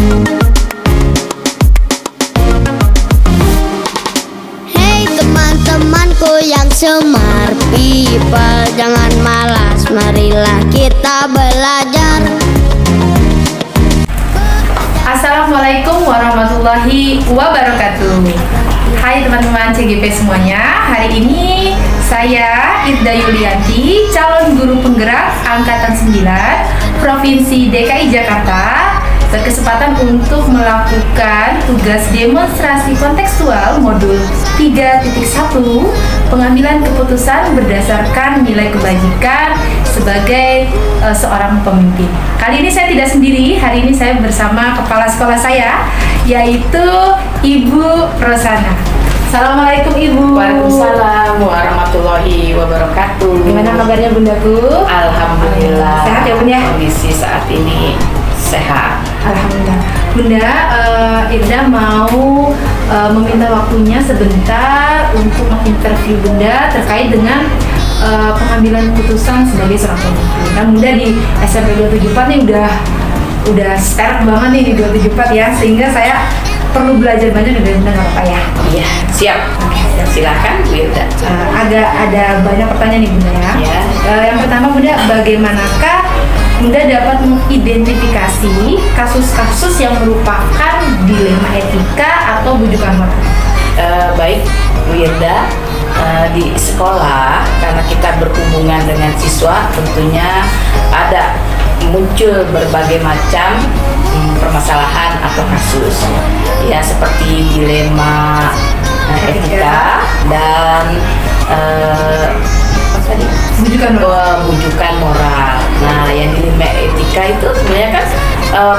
Hei teman-temanku yang semar people, jangan malas, marilah kita belajar. Assalamualaikum warahmatullahi wabarakatuh. Hai teman-teman CGP semuanya. Hari ini saya Idda Yulianti, calon guru penggerak angkatan 9 Provinsi DKI Jakarta, berkesempatan untuk melakukan tugas demonstrasi kontekstual modul 3.1 pengambilan keputusan berdasarkan nilai kebajikan sebagai seorang pemimpin. Kali ini saya tidak sendiri, hari ini saya bersama kepala sekolah saya, yaitu Ibu Rosana. Assalamualaikum Ibu. Waalaikumsalam warahmatullahi wabarakatuh. Gimana kabarnya Bundaku? Alhamdulillah. Sehat ya Bunda? Kondisi saat ini sehat. Alhamdulillah. Bunda, Irda mau meminta waktunya sebentar untuk menginterview Bunda terkait dengan pengambilan keputusan sebagai seorang pemimpin. Kan Bunda di SMP 274 nih udah start banget nih di 274 ya, sehingga saya perlu belajar banyak dari Bunda, nggak apa-apa ya? Iya, siap. Silakan Bu Irda. Ada banyak pertanyaan nih Bunda ya. Ya. Yang pertama Bunda, bagaimanakah Bunda dapat mengidentifikasi kasus-kasus yang merupakan dilema etika atau bujukan moral? Baik Bu Irda, di sekolah karena kita berhubungan dengan siswa tentunya ada muncul berbagai macam permasalahan atau kasus ya, seperti dilema etika dan bujukan moral. Nah, yang dilema etika itu sebenarnya kan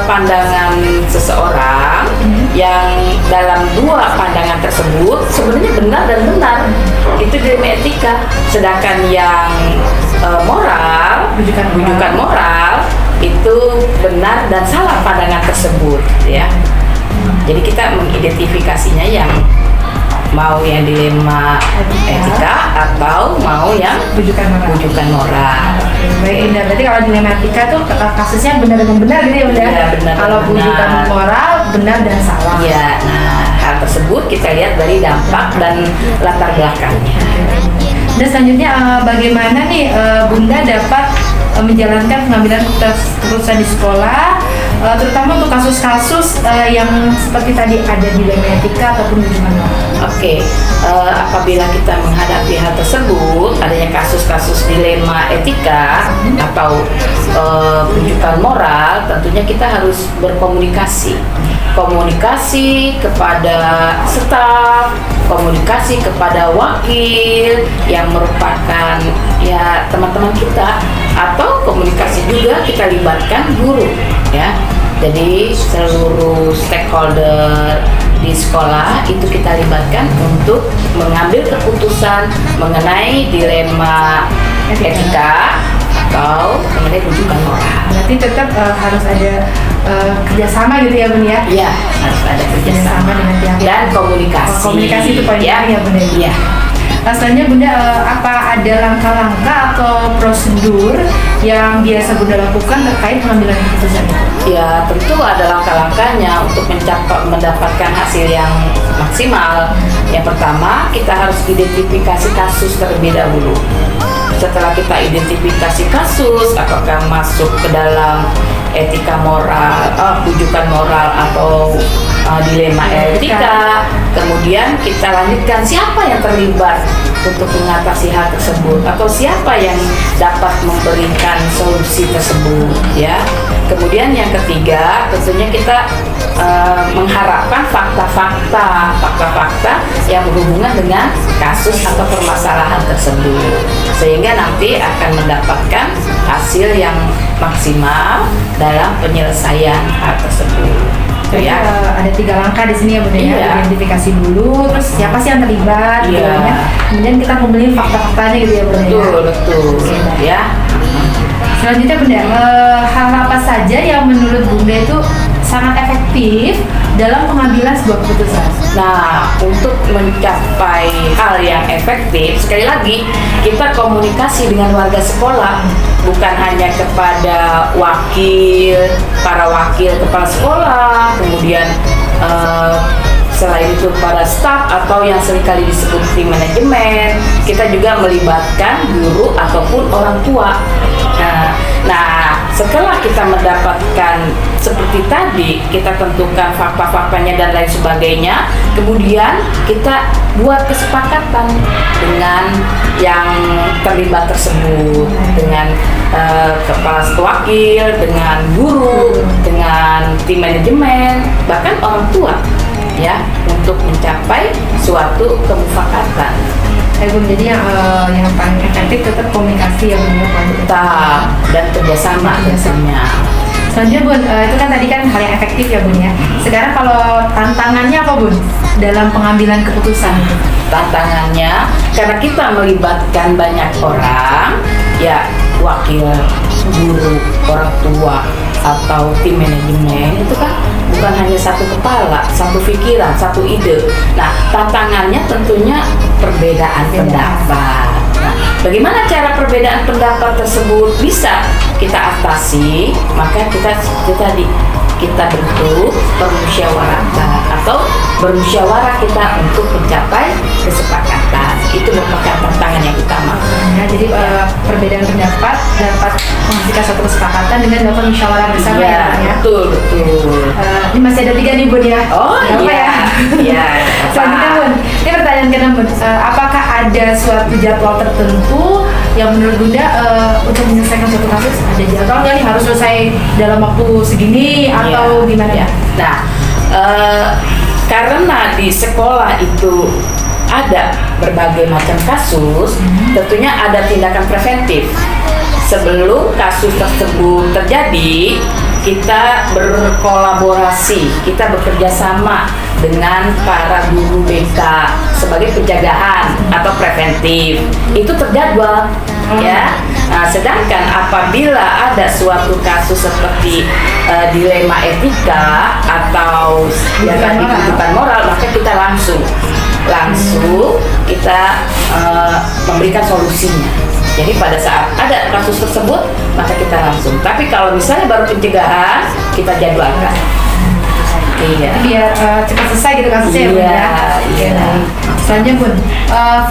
pandangan seseorang yang dalam dua pandangan tersebut sebenarnya benar dan benar, itu dilema etika. Sedangkan yang moral, bujukan moral itu benar dan salah pandangan tersebut ya. Jadi kita mengidentifikasinya yang mau yang dilema etika atau mau yang bujukan moral. Baik Bunda, berarti kalau dilema etika tuh kasusnya benar dan benar gitu ya Bunda? Ya, benar kalau dan bujukan benar. moral benar dan salah. Iya, nah hal tersebut kita lihat dari dampak dan latar belakangnya. Dan selanjutnya bagaimana nih Bunda dapat menjalankan pengambilan keputusan di sekolah, terutama untuk kasus-kasus yang seperti tadi ada dilema etika ataupun bujukan moral? Oke, apabila kita menghadapi hal tersebut, adanya kasus-kasus dilema etika atau bujukan moral, tentunya kita harus berkomunikasi. Komunikasi kepada staf, komunikasi kepada wakil yang merupakan ya teman-teman kita, atau komunikasi juga kita libatkan guru ya. Jadi seluruh stakeholder di sekolah itu kita libatkan untuk mengambil keputusan mengenai dilema etika atau mengenai bujukan moral. Berarti tetap harus ada kerjasama gitu ya Bun ya? Iya, harus ada kerjasama dengan pihak dan komunikasi. Komunikasi itu paling penting ya Bun ya? Iya. Selanjutnya Bunda, apa ada langkah-langkah atau prosedur yang biasa Bunda lakukan terkait pengambilan keputusan itu? Ya, tentu ada langkah-langkahnya untuk mendapatkan hasil yang maksimal. Yang pertama, kita harus identifikasi kasus terlebih dahulu. Setelah kita identifikasi kasus, apakah masuk ke dalam etika moral, bujukan moral atau dilema etika, kemudian kita lanjutkan siapa yang terlibat untuk mengatasi hal tersebut atau siapa yang dapat memberikan solusi tersebut ya. Kemudian yang ketiga, tentunya kita mengharapkan fakta-fakta yang berhubungan dengan kasus atau permasalahan tersebut, sehingga nanti akan mendapatkan hasil yang maksimal dalam penyelesaian hal tersebut. Ya. Ada 3 langkah di sini ya Bunda ya. Iya. Identifikasi dulu, terus siapa sih yang terlibat, gitu Iya. ya. Kemudian kita kumpulin fakta-faktanya gitu ya Bunda ya. Betul Oke, ya. Selanjutnya Bunda, hal apa saja yang menurut Bunda itu sangat efektif dalam pengambilan sebuah keputusan? Nah, untuk mencapai hal yang efektif, sekali lagi kita komunikasi dengan warga sekolah, bukan hanya kepada para wakil kepala sekolah, kemudian selain itu para staf atau yang seringkali disebut tim manajemen, kita juga melibatkan guru ataupun orang tua. Nah, setelah kita mendapatkan seperti tadi, kita tentukan fakta-faktanya dan lain sebagainya, kemudian kita buat kesepakatan dengan yang terlibat tersebut, dengan kepala wakil, dengan guru, dengan tim manajemen, bahkan orang tua, ya, untuk mencapai suatu kemufakatan. Bun, jadi yang paling efektif tetap komunikasi ya Bun, Tetap dan kerjasama biasanya. Selanjutnya Bun, itu kan tadi kan hal yang efektif ya Bun ya. Sekarang kalau tantangannya apa Bun dalam pengambilan keputusan? Tantangannya karena kita melibatkan banyak orang, ya wakil, guru, orang tua, atau tim manajemen, itu kan bukan hanya satu kepala, satu pikiran, satu ide. Nah, tantangannya tentunya perbedaan pendapat. Nah, bagaimana cara perbedaan pendapat tersebut bisa kita atasi? Maka kita bentuk permusyawaratan atau bermusyawarah kita untuk mencapai kesepakatan. Itu merupakan tantangan yang utama. Ya, jadi perbedaan pendapat dapat menghasilkan suatu kesepakatan dengan dapat musyawarah bersama ya. Betul. Ini masih ada 3 nih Bun ya. Oh iya. Iya. Selanjutnya Bun, ini pertanyaan ke-6 Bun. Apakah ada suatu jadwal tertentu yang menurut Bunda untuk menyelesaikan suatu kasus? Ada jadwal nggak nih harus selesai dalam waktu segini atau gimana ya? Nah, karena di sekolah itu ada berbagai macam kasus, tentunya ada tindakan preventif. Sebelum kasus tersebut terjadi, kita berkolaborasi, kita bekerja sama dengan para guru BK sebagai penjagaan atau preventif. Itu terjadwal, ya. Nah, sedangkan apabila ada suatu kasus seperti dilema etika atau yang tadi kehidupan moral, maka kita langsung kita memberikan solusinya. Jadi pada saat ada kasus tersebut, maka kita langsung. Tapi kalau misalnya baru pencegahan, kita jadwalkan. Iya. Biar cepat selesai gitu kasusnya ya Bun ya. Iya. Selanjutnya Bun,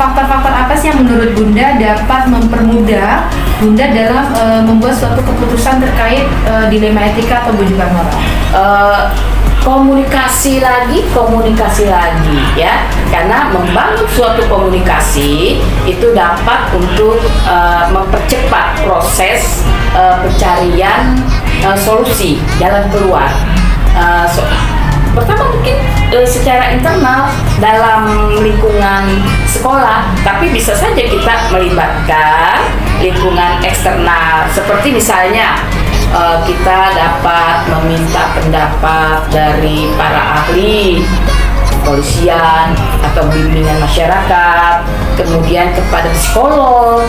faktor-faktor apa sih yang menurut Bunda dapat mempermudah Bunda dalam membuat suatu keputusan terkait dilema etika atau bujukan moral? Komunikasi lagi ya, karena membangun suatu komunikasi itu dapat untuk mempercepat proses pencarian solusi jalan keluar. Pertama mungkin secara internal dalam lingkungan sekolah, tapi bisa saja kita melibatkan lingkungan eksternal, seperti misalnya kita dapat meminta pendapat dari para ahli kepolisian atau bimbingan masyarakat, kemudian kepada psikolog,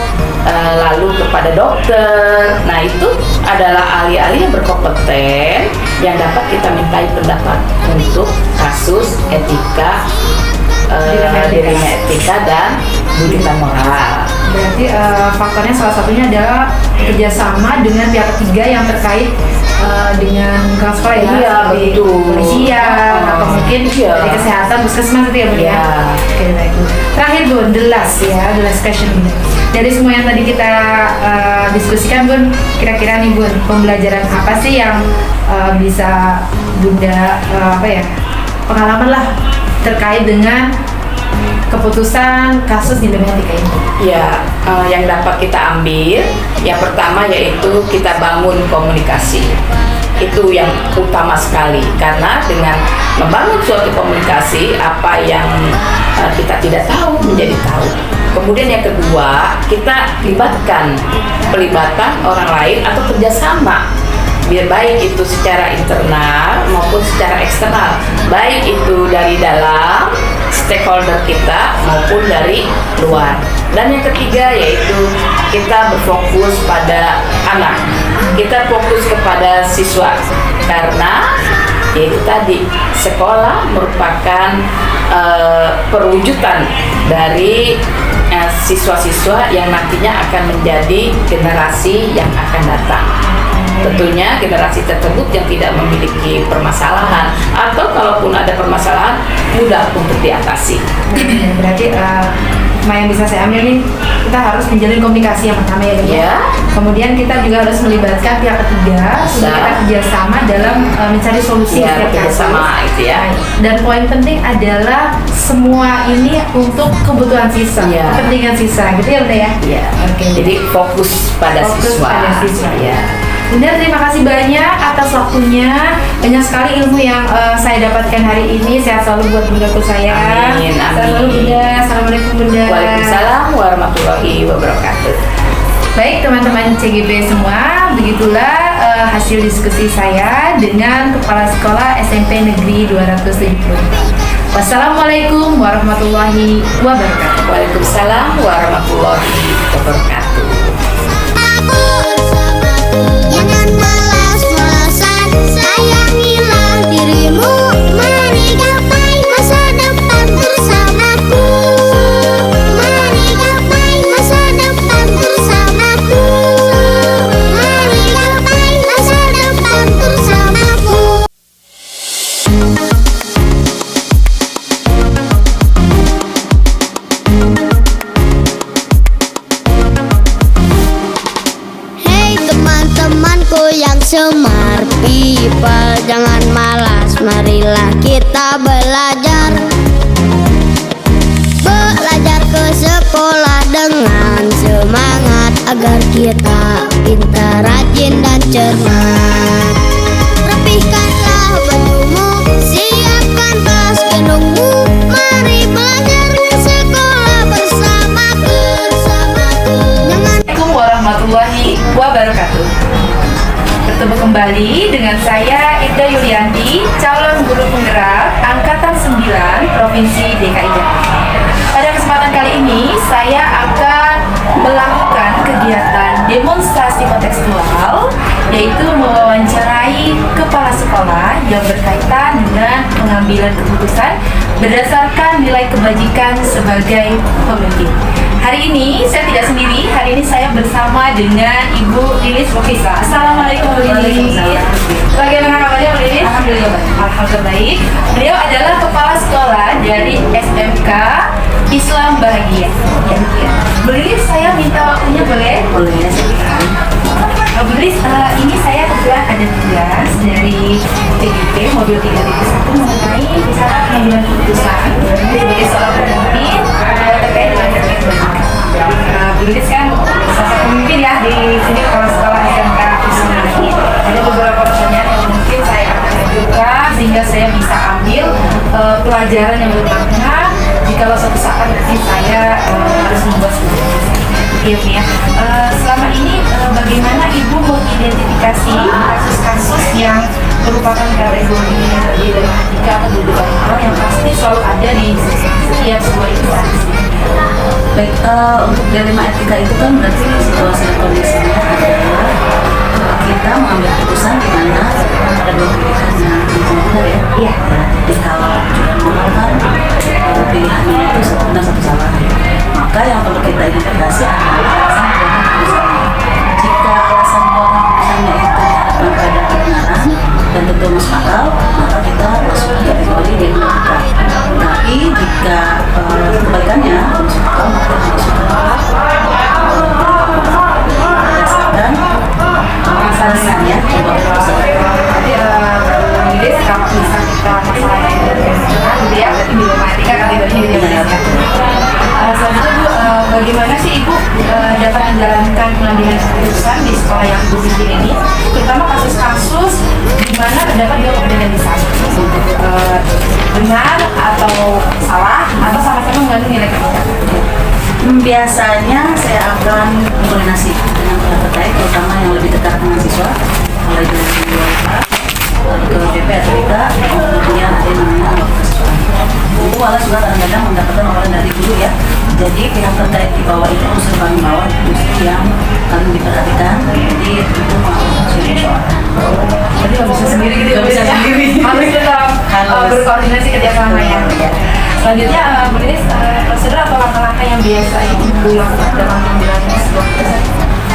lalu kepada dokter. Nah, itu adalah ahli-ahli yang berkompeten yang dapat kita mintai pendapat untuk kasus etika, dilema etika dan bujukan moral. Berarti faktornya salah satunya adalah kerjasama dengan pihak ketiga yang terkait dengan lingkungan sekolah ya, Iya, seperti betul. kepolisian atau mungkin dari kesehatan, puskesmas gitu ya Bun ya. Oke, baik Bun. Terakhir Bun, the last question Bun. Dari semua yang tadi kita diskusikan Bun, kira-kira nih Bun, pembelajaran apa sih yang bisa Bunda pengalaman lah terkait dengan keputusan kasus dilema etika ini? Ya, yang dapat kita ambil, yang pertama yaitu kita bangun komunikasi. Itu yang utama sekali, karena dengan membangun suatu komunikasi, apa yang kita tidak tahu menjadi tahu. Kemudian yang kedua, kita pelibatan orang lain atau kerjasama, biar baik itu secara internal maupun secara eksternal, baik itu dari dalam stakeholder kita maupun dari luar. Dan yang ketiga yaitu kita berfokus pada anak, kita fokus kepada siswa, karena yaitu tadi sekolah merupakan perwujudan dari siswa-siswa yang nantinya akan menjadi generasi yang akan datang. Tentunya generasi tersebut yang tidak memiliki permasalahan atau kalaupun ada permasalahan mudah untuk diatasi. Berarti yang bisa saya ambil nih, kita harus menjalin komunikasi yang pertama ya, Bu. Ya. Kemudian kita juga harus melibatkan pihak ketiga untuk kita kerjasama dalam mencari solusi Ya, setiap kerjasama itu ya. Dan poin penting adalah semua ini untuk kebutuhan siswa, Ya. kepentingan siswa, gitu ya Bunda ya. Ya. Oke. Jadi fokus pada siswa. pada siswa. Ya. Bunda, terima kasih banyak atas waktunya. Banyak sekali ilmu yang saya dapatkan hari ini. Sehat selalu buat bundaku saya. Amin, Sehat amin. selalu Bunda. Assalamualaikum Bunda. Waalaikumsalam warahmatullahi wabarakatuh. Baik teman-teman CGP semua, begitulah hasil diskusi saya dengan Kepala Sekolah SMP Negeri 270. Wassalamualaikum warahmatullahi wabarakatuh. Waalaikumsalam warahmatullahi wabarakatuh. Jangan malas-malasan, sayangilah dirimu. Mari gapai masa depan bersamaku. Mari gapai masa depan bersamaku. Mari gapai masa depan bersamaku. Hei teman-temanku yang semar people, jangan malas, marilah kita belajar. Belajar ke sekolah dengan semangat agar kita pintar, rajin dan cermat. Rapihkanlah bajumu, siapkan tas gendongmu. Mari belajar ke sekolah bersamaku. Assalamualaikum warahmatullahi wabarakatuh. Bertemu kembali dengan saya Ida Yulianti, calon guru penggerak Angkatan 9 Provinsi DKI Jakarta. Pada kesempatan kali ini saya akan melakukan kegiatan demonstrasi kontekstual, yaitu mewawancarai kepala sekolah yang berkaitan dengan pengambilan keputusan berdasarkan nilai kebajikan sebagai pemimpin. Hari ini saya tidak sendiri, hari ini saya bersama dengan Ibu Lilis Rokisa. Assalamualaikum Bu Lilis. Bagaimana kabarnya Bu Lilis? Alhamdulillah baik. Alhamdulillah baik. Beliau adalah kepala sekolah dari SMK Islam Bahagia. Bu Lilis, saya minta waktunya boleh? Boleh ya, silakan. Bu Lilis, ini saya kebetulan ada tugas dari TGP Mobil 3001 mengenai misalnya pengambilan keputusan sebagai seorang pemimpin terkait dengan kebajikan. Bu Lilis kan salah satu pemimpin ya di sini kepala sekolah SMK Islam Bahagia. Ada beberapa pertanyaan yang mungkin saya akan ajukan sehingga saya bisa ambil pelajaran yang bermakna jikalau suatu saat nanti saya harus membuat sebuah keputusan. Ya. Selama ini bagaimana Ibu mengidentifikasi kasus-kasus yang merupakan kategori dilematika atau kedudukan moral yang pasti selalu ada di setiap sebuah instansi? Baik, untuk dilema etika itu kan berarti situasi dan kondisinya adalah kita mengambil keputusan di mana ada dua pilihan yang benar ya. Iya. Di kalau juga moral kan pilihannya itu satu benar satu salah. Maka yang perlu kita identifikasi adalah alasan buatan keputusannya. Jika alasan buatan keputusannya itu diharapkan pada kebenaran dan tentu masuk akal, maka kita masuk ke kategori dilema etika. Tapi jika kebalikannya masuk akal, maka masuk berdasarkan alasannya sebuah keputusan. Jadi Lilis, kalau misalnya kita masalah yang berkesinambungan gitu ya, berarti dilematika kategorinya dilematika. Selanjutnya Bu, bagaimana sih Ibu dapat menjalankan pengambilan keputusan di sekolah yang Ibu pimpin ini, terutama kasus-kasus di mana terdapat dua kepentingan di sana, benar atau salah atau sama-sama mengandung nilai kebenaran? Biasanya saya akan koordinasi dengan pihak terkait, terutama yang lebih dekat dengan siswa, mulai dari wali kelas, lalu ke BP atau IK, kemudian ada yang namanya anggota kesiswaan. Itu wala juga kadang-kadang mendapatkan orang dari guru ya. Jadi pihak terkait di bawah itu unsur paling bawah itu yang paling diperhatikan. Jadi itu mau solusi soal. Jadi nggak bisa sendiri gitu, Nggak bisa sendiri. harus berkoordinasi kerjasama ya. Selanjutnya, Bu Lilis, prosedur atau langkah-langkah yang biasa Ibu lakukan dalam pengambilan sebuah keputusan?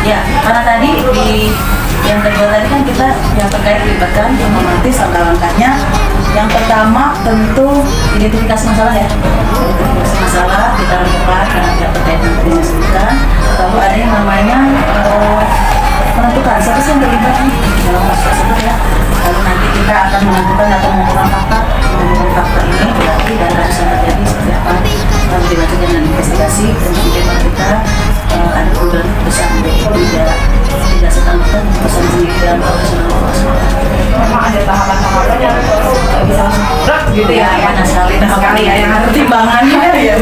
Ya, karena tadi di yang kedua tadi kan kita yang terkait libatkan otomatis langkah-langkahnya. Yang pertama tentu identifikasi masalah ya. Identifikasi masalah kita lakukan karena tidak terkait dengan yang disebutkan. Lalu ada yang namanya menentukan siapa sih yang terlibat nih dalam kasus tersebut ya. Lalu nanti kita akan menentukan atau mengumpulkan fakta ini berarti dan kasus yang terjadi seperti apa. Lalu dilanjutkan dengan investigasi dan kemudian kita ada pengambilan keputusan tidak serta-merta keputusan sendiri dalam profesional. Memang ada tahapan-tahapan yang bisa langsung berat gitu ya. Banyak sekali ya yang harus timbangannya ya.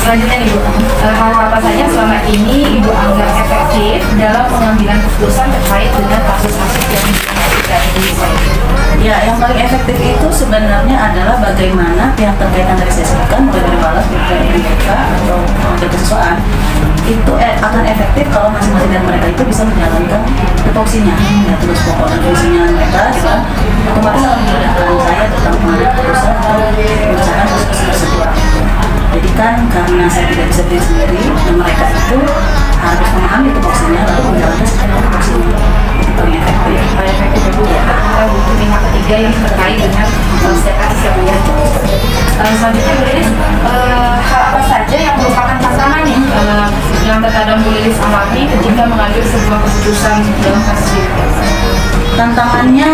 Selanjutnya nih Bu, hal apa saja selama ini Ibu anggap efektif dalam pengambilan keputusan terkait dengan kasus-kasus yang tidak Indonesia ini? Ya, yang paling efektif itu sebenarnya adalah bagaimana pihak terkait yang tadi saya sebutkan, mulai dari balas, dari mereka atau pengambil kesiswaan itu akan efektif kalau masing-masing dari mereka itu bisa menjalankan tupoksinya, ya tugas pokok dan fungsinya mereka, gitu. Otomatis akan memudahkan saya tentang pengambil keputusan atau membicarakan kasus tersebut. Jadi kan karena saya tidak bisa berdiri sendiri, dan mereka itu harus memahami tupoksinya lalu menjalankan secara tupoksinya. Itu paling efektif. Paling efektif ya Bu ya. Kita butuh pihak ketiga yang terkait dengan setiap kasus yang Bu ya. Selanjutnya Bu Lilis, hal apa saja yang merupakan tantangan nih yang terkadang Bu Lilis alami ketika mengambil sebuah keputusan dalam kasus ini? Tantangannya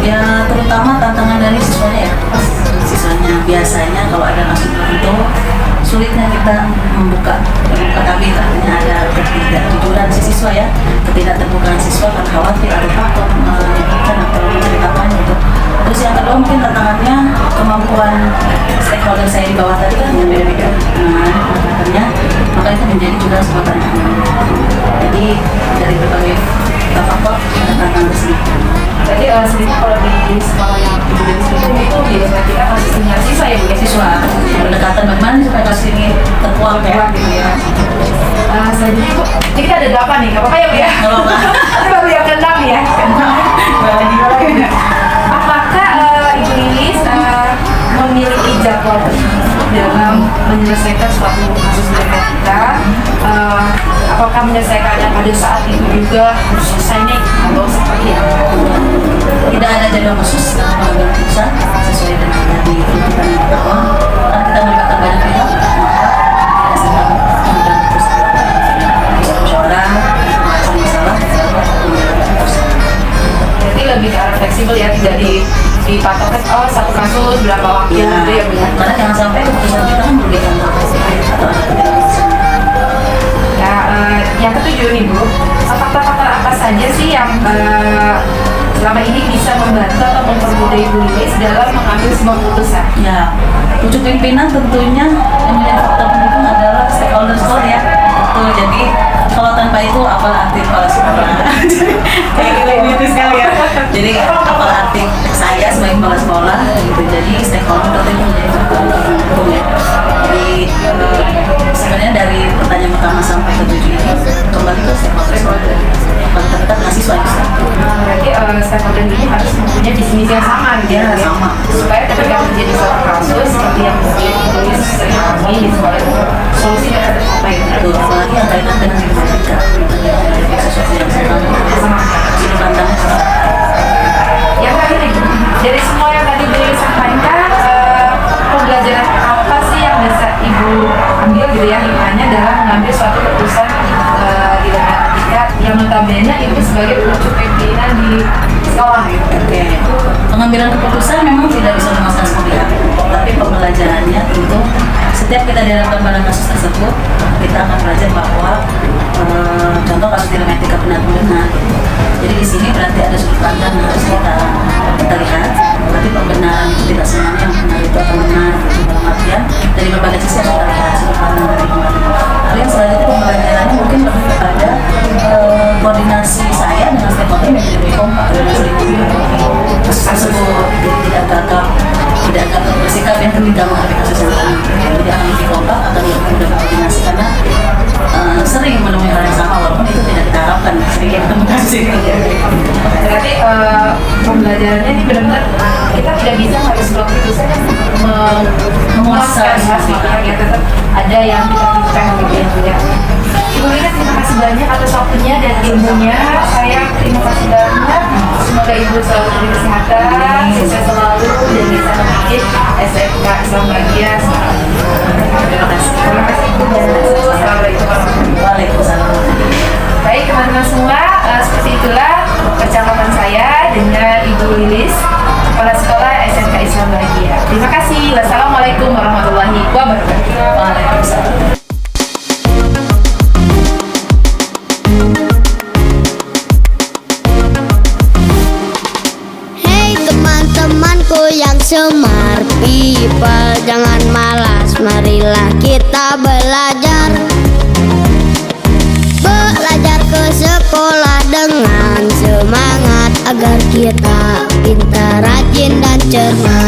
ya terutama tantangan dari siswanya ya. Siswanya biasanya kalau ada kasus tertentu sulitnya kita membuka tabir, artinya ada ketidakjujuran si siswa ya, ketidakterbukaan siswa karena khawatir atau takut menyebutkan atau menceritakan gitu. Terus yang kedua mungkin tantangannya kemampuan stakeholder saya di bawah tadi kan yang beda-beda penanganannya, maka itu menjadi juga sebuah tantangan. Jadi dari berbagai faktor ada tantangan tersebut. Jadi sebenarnya kalau di sekolah yang Ibu Lilis itu biasanya kita kasus dengan siswa ya Bu ya? Siswa pendekatan bagaimana supaya kasus ini terkuat ya gitu ya. Selanjutnya Bu, ini kita ada 8 nih, nggak apa-apa ya Bu ya? Nggak apa-apa. Ini baru yang ke-6 ya? Apakah Ibu Lilis memiliki jadwal dalam menyelesaikan suatu kasus dengan kita? Apakah menyelesaikannya pada saat itu juga harus selesai nih atau seperti apa? Tidak ada jadwal khusus dalam pengambilan keputusan sesuai dengan dari tuntutan yang pertama. Karena kita melibatkan banyak pihak, maka tidak sedang pengambilan keputusan. Bisa musyawarah, pembahasan masalah, pengambilan keputusan. Jadi lebih ke arah fleksibel ya, tidak dipatokkan satu kasus berapa waktu Ya, gitu ya Bu ya? karena jangan sampai keputusan kita kan merugikan atau ada ketidakputusan. Ya, yang ketujuh nih Bu, faktor-faktor apa saja sih yang selama ini bisa membantu atau mempermudah Ibu Lilis dalam mengambil sebuah keputusan? Ya, pucuk pimpinan tentunya yang menjadi faktor pendukung adalah stakeholder sekolah ya. Betul, jadi kalau tanpa itu apa arti kepala sekolah? Kayak gitu sekali ya. Jadi apa arti saya sebagai kepala sekolah gitu. Jadi stakeholder tentunya menjadi faktor pendukung ya. Jadi sebenarnya dari pertanyaan pertama sampai ke 7 ini kembali ke stakeholder sekolah. Paling terdekat mahasiswa itu. Berarti stakeholder ini harus mempunyai visi misi yang sama gitu ya? Sama. Supaya ketika terjadi suatu kasus seperti yang ditulis sering kami di sekolah itu solusi dapat tercapai. Betul, apalagi yang kaitan dengan matematika. Jadi sesuatu yang sama. Ini pandangnya sama. Yang terakhir nih, dari semua yang tadi Bu Lilis sampaikan, pembelajaran apa sih yang bisa Ibu ambil gitu ya hikmahnya dalam mengambil suatu keputusan di dalam ketika yang notabene itu sebagai pucuk pimpinan di sekolah gitu. Oke, pengambilan keputusan memang tidak bisa memuaskan semua pihak, tapi pembelajarannya tentu setiap kita dihadapkan pada kasus tersebut, kita akan belajar bahwa contoh kasus dilematika benar-benar. Jadi di sini berarti ada sudut pandang yang harus kita lihat, tapi pembenaran itu tidak semuanya yang benar itu akan benar. Dalam artian dari berbagai sisi harus kita lihat sudut pandang dari kemarin. Lalu yang selanjutnya pembelajarannya mungkin lebih kepada koordinasi saya dengan stakeholder menjadi lebih kompak dan sering kasus tersebut, jadi tidak gagap bersikap yang ketika menghadapi kasus yang lain. Jadi akan lebih kompak, akan lebih mudah berkoordinasi karena sering menemui hal yang sama walaupun itu tidak kita harapkan sering ketemu kasus ini. Berarti pembelajarannya ini benar-benar kita tidak bisa harus waktu itu saja memuaskan masalah ya, tetap ada yang kita berikan gitu ya. Ibu Lina, terima kasih banyak atas waktunya dan ilmunya. Saya terima kasih banyak. Semoga Ibu selalu diberi kesehatan, sukses selalu dan bisa memimpin SMK Islam Bahagia. Terima kasih. Terima kasih Ibu. Assalamualaikum warahmatullahi wabarakatuh. Waalaikumsalam. Baik teman-teman semua, seperti itulah percakapan saya dengan Ibu Lilis, Kepala Sekolah SMK Islam Bahagia. Terima kasih. Wassalamualaikum warahmatullahi wabarakatuh. Waalaikumsalam. Hey teman-temanku yang semar people, jangan malas, marilah kita belajar. Belajar ke sekolah dengan semangat agar kita pintar, rajin dan cermat.